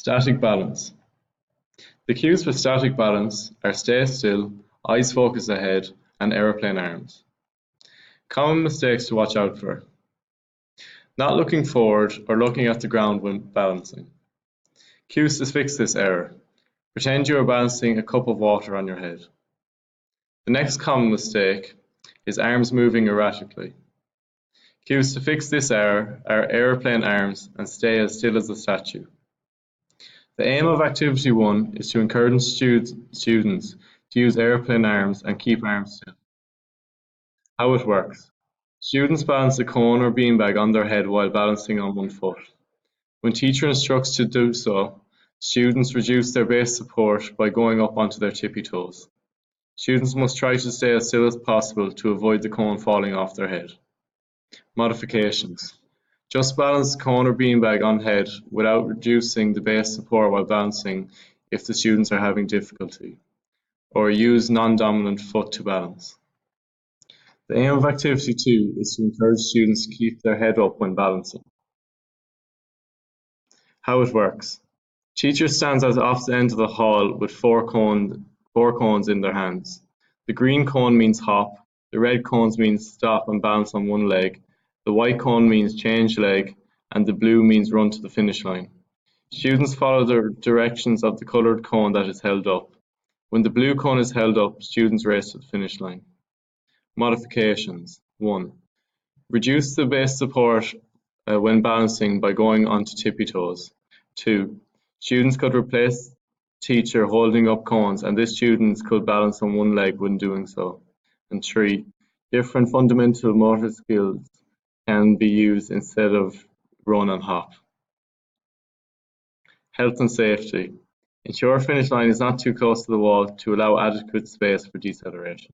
Static balance. The cues for static balance are stay still, eyes focus ahead, and aeroplane arms. Common mistakes to watch out for. Not looking forward or looking at the ground when balancing. Cues to fix this error. Pretend you are balancing a cup of water on your head. The next common mistake is arms moving erratically. Cues to fix this error are aeroplane arms and stay as still as a statue. The aim of Activity 1 is to encourage students to use aeroplane arms and keep arms still. How it works. Students balance a cone or beanbag on their head while balancing on one foot. When teacher instructs to do so, students reduce their base support by going up onto their tippy toes. Students must try to stay as still as possible to avoid the cone falling off their head. Modifications. Just balance the cone or beanbag on head without reducing the base support while balancing if the students are having difficulty, or use non-dominant foot to balance. The aim of Activity 2 is to encourage students to keep their head up when balancing. How it works. Teacher stands at the opposite end of the hall with four cones in their hands. The green cone means hop, the red cones means stop and balance on one leg, the white cone means change leg, and the blue means run to the finish line. Students follow the directions of the colored cone that is held up. When the blue cone is held up, students race to the finish line. Modifications. 1. Reduce the base support when balancing by going onto tippy toes. 2. Students could replace teacher holding up cones, and this students could balance on one leg when doing so. And 3. Different fundamental motor skills can be used instead of run and hop. Health and safety. Ensure finish line is not too close to the wall to allow adequate space for deceleration.